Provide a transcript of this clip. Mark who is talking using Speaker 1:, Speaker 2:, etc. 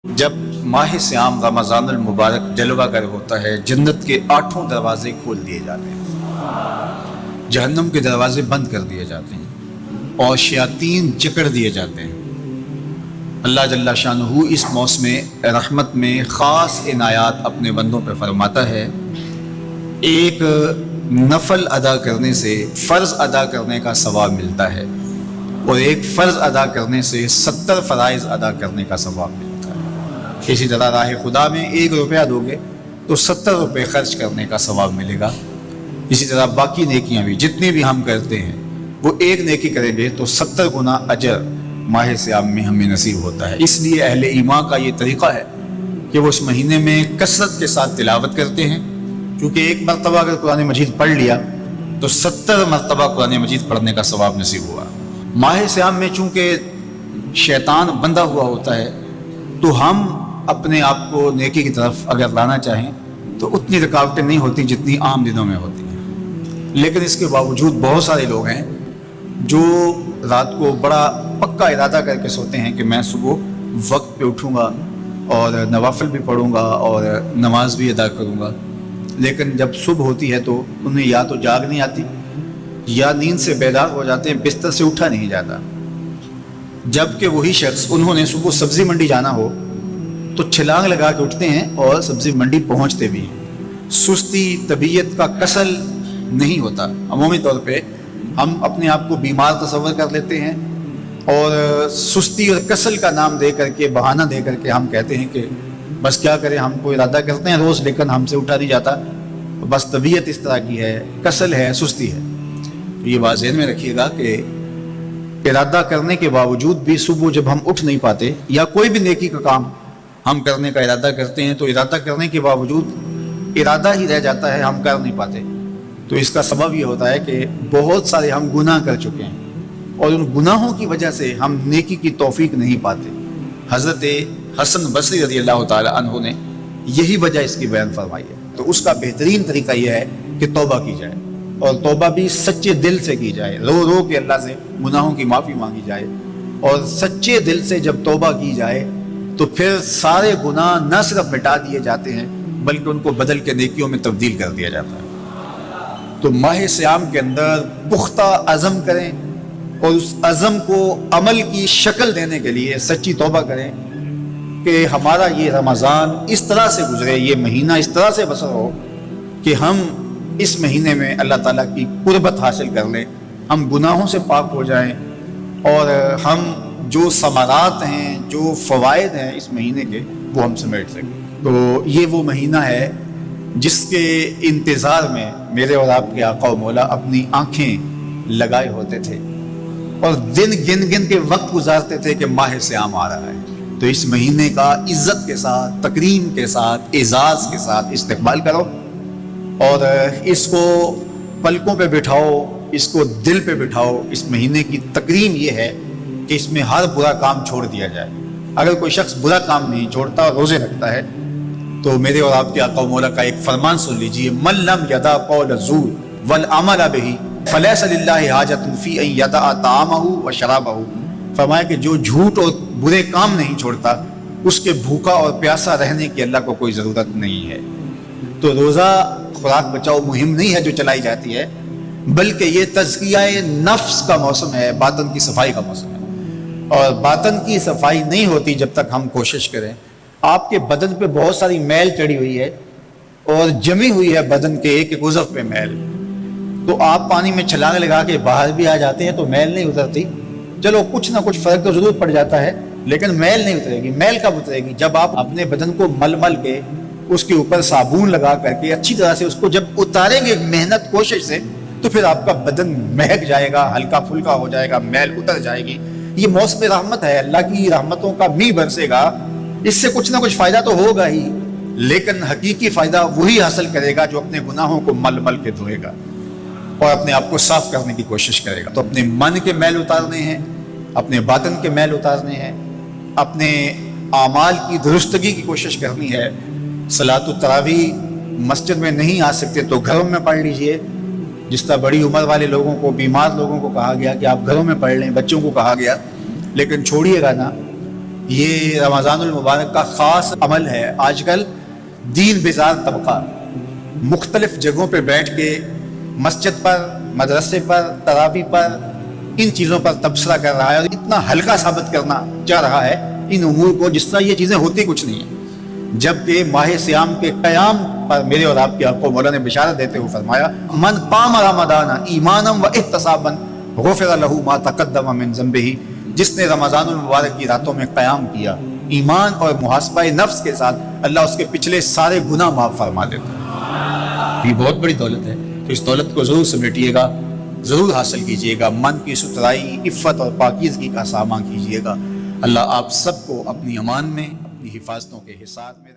Speaker 1: جب ماہ سیام رمضان المبارک جلوہ گر ہوتا ہے، جنت کے 8 دروازے کھول دیے جاتے ہیں، جہنم کے دروازے بند کر دیے جاتے ہیں اور شیاطین جکڑ دیے جاتے ہیں۔ اللہ جل شانہ اس موسم رحمت میں خاص عنایات اپنے بندوں پہ فرماتا ہے۔ ایک نفل ادا کرنے سے فرض ادا کرنے کا ثواب ملتا ہے اور ایک فرض ادا کرنے سے 70 فرائض ادا کرنے کا ثواب ملتا ہے۔ اسی طرح راہ خدا میں 1 روپیہ دو گے تو 70 روپے خرچ کرنے کا ثواب ملے گا۔ اسی طرح باقی نیکیاں بھی جتنی بھی ہم کرتے ہیں وہ ایک نیکی کریں گے تو 70 گنا اجر ماہ سیام میں ہمیں نصیب ہوتا ہے۔ اس لیے اہل ایمان کا یہ طریقہ ہے کہ وہ اس مہینے میں کثرت کے ساتھ تلاوت کرتے ہیں، کیونکہ ایک مرتبہ اگر قرآن مجید پڑھ لیا تو 70 مرتبہ قرآن مجید پڑھنے کا ثواب نصیب ہوا۔ ماہ سیام میں چونکہ شیطان بندھا ہوا ہوتا ہے تو ہم اپنے آپ کو نیکی کی طرف اگر لانا چاہیں تو اتنی رکاوٹیں نہیں ہوتی جتنی عام دنوں میں ہوتی ہیں، لیکن اس کے باوجود بہت سارے لوگ ہیں جو رات کو بڑا پکا ارادہ کر کے سوتے ہیں کہ میں صبح وقت پہ اٹھوں گا اور نوافل بھی پڑھوں گا اور نماز بھی ادا کروں گا، لیکن جب صبح ہوتی ہے تو انہیں یا تو جاگ نہیں آتی یا نیند سے بیدار ہو جاتے ہیں، بستر سے اٹھا نہیں جاتا۔ جبکہ وہی شخص انہوں نے صبح سبزی منڈی جانا ہو تو چھلانگ لگا کے اٹھتے ہیں اور سبزی منڈی پہنچتے بھی ہیں۔ سستی طبیعت کا کسل نہیں ہوتا۔ عمومی طور پہ ہم اپنے آپ کو بیمار تصور کر لیتے ہیں اور سستی اور کسل کا نام دے کر کے، بہانہ دے کر کے ہم کہتے ہیں کہ بس کیا کریں، ہم کو ارادہ کرتے ہیں روز لیکن ہم سے اٹھا نہیں جاتا، بس طبیعت اس طرح کی ہے، کسل ہے، سستی ہے۔ یہ بات ذہن میں رکھیے گا کہ ارادہ کرنے کے باوجود بھی صبح جب ہم اٹھ نہیں پاتے یا کوئی بھی نیکی کا کام ہم کرنے کا ارادہ کرتے ہیں تو ارادہ کرنے کے باوجود ارادہ ہی رہ جاتا ہے، ہم کر نہیں پاتے۔ تو اس کا سبب یہ ہوتا ہے کہ بہت سارے ہم گناہ کر چکے ہیں اور ان گناہوں کی وجہ سے ہم نیکی کی توفیق نہیں پاتے۔ حضرت حسن بصری رضی اللہ تعالی عنہ نے یہی وجہ اس کی بیان فرمائی ہے۔ تو اس کا بہترین طریقہ یہ ہے کہ توبہ کی جائے اور توبہ بھی سچے دل سے کی جائے، رو رو کے اللہ سے گناہوں کی معافی مانگی جائے، اور سچے دل سے جب توبہ کی جائے تو پھر سارے گناہ نہ صرف مٹا دیے جاتے ہیں بلکہ ان کو بدل کے نیکیوں میں تبدیل کر دیا جاتا ہے۔ تو ماہ سیام کے اندر پختہ عزم کریں اور اس عزم کو عمل کی شکل دینے کے لیے سچی توبہ کریں کہ ہمارا یہ رمضان اس طرح سے گزرے، یہ مہینہ اس طرح سے بسر ہو کہ ہم اس مہینے میں اللہ تعالیٰ کی قربت حاصل کر لیں، ہم گناہوں سے پاک ہو جائیں اور ہم جو ثمرات ہیں، جو فوائد ہیں اس مہینے کے، وہ ہم سمیٹ سکیں۔ تو یہ وہ مہینہ ہے جس کے انتظار میں میرے اور آپ کے آقا و مولا اپنی آنکھیں لگائے ہوتے تھے اور دن گن گن کے وقت گزارتے تھے کہ ماہ سیام آ رہا ہے۔ تو اس مہینے کا عزت کے ساتھ، تکریم کے ساتھ، اعزاز کے ساتھ استقبال کرو اور اس کو پلکوں پہ بٹھاؤ، اس کو دل پہ بٹھاؤ۔ اس مہینے کی تکریم یہ ہے کہ اس میں ہر برا کام چھوڑ دیا جائے۔ اگر کوئی شخص برا کام نہیں چھوڑتا اور روزے رکھتا ہے تو میرے اور آپ کے آقا و مولا کا ایک فرمان سن لیجئے، من لم یدع قول الزور والعمل بہ فلیس للہ حاجۃ فی ان یدع طعامہ وشرابہ۔ فرمایا کہ جو جھوٹ اور برے کام نہیں چھوڑتا اس کے بھوکا اور پیاسا رہنے کی اللہ کو کوئی ضرورت نہیں ہے۔ تو روزہ خوراک بچاؤ مہم نہیں ہے جو چلائی جاتی ہے، بلکہ یہ تزکیہ نفس کا موسم ہے، باطن کی صفائی کا موسم ہے۔ اور باطن کی صفائی نہیں ہوتی جب تک ہم کوشش کریں۔ آپ کے بدن پہ بہت ساری میل چڑھی ہوئی ہے اور جمی ہوئی ہے بدن کے ایک ایک عضو پہ میل، تو آپ پانی میں چھلانگ لگا کے باہر بھی آ جاتے ہیں تو میل نہیں اترتی۔ چلو کچھ نہ کچھ فرق تو ضرور پڑ جاتا ہے لیکن میل نہیں اترے گی۔ میل کب اترے گی؟ جب آپ اپنے بدن کو مل مل کے اس کے اوپر صابن لگا کر کے اچھی طرح سے اس کو جب اتاریں گے محنت کوشش سے تو پھر آپ کا بدن مہک جائے گا، ہلکا پھلکا ہو جائے گا، میل اتر جائے گی۔ یہ موسم رحمت ہے، اللہ کی رحمتوں کا می برسے گا، اس سے کچھ نہ کچھ فائدہ تو ہوگا ہی، لیکن حقیقی فائدہ وہی حاصل کرے گا جو اپنے گناہوں کو مل مل کے دھوئے گا اور اپنے آپ کو صاف کرنے کی کوشش کرے گا۔ تو اپنے من کے میل اتارنے ہیں، اپنے باطن کے میل اتارنے ہیں، اپنے اعمال کی درستگی کی کوشش کرنی ہے۔ صلاۃ التراویح مسجد میں نہیں آ سکتے تو گھروں میں پڑھ لیجئے، جس طرح بڑی عمر والے لوگوں کو، بیمار لوگوں کو کہا گیا کہ آپ گھروں میں پڑھ لیں، بچوں کو کہا گیا، لیکن چھوڑیے گا نا یہ رمضان المبارک کا خاص عمل ہے. آج کل دین بیزار طبقہ مختلف جگہوں پہ بیٹھ کے مسجد پر، مدرسے پر، تراویح پر، ان چیزوں پر تبصرہ کر رہا ہے اور اتنا ہلکا ثابت کرنا چاہ رہا ہے ان امور کو جس طرح یہ چیزیں ہوتی کچھ نہیں ہیں. جبکہ ماہ سیام کے قیام پر میرے اور آپ کے آقا مولا نے بشارت دیتے ہوئے فرمایا من قام رمضان ایمانا و احتسابا غفر له ما تقدم من ذنبہ، جس نے رمضان المبارک کی راتوں میں قیام کیا ایمان اور محاسبہ نفس کے ساتھ، اللہ اس کے پچھلے سارے گناہ معاف فرما دیتا ہے. یہ بہت بڑی دولت ہے، تو اس دولت کو ضرور سمیٹیے گا، ضرور حاصل کیجئے گا، من کی ستھرائی، عفت اور پاکیزگی کا سامان کیجئے گا. اللہ آپ سب کو اپنی امان میں، اپنی حفاظتوں کے حصار میں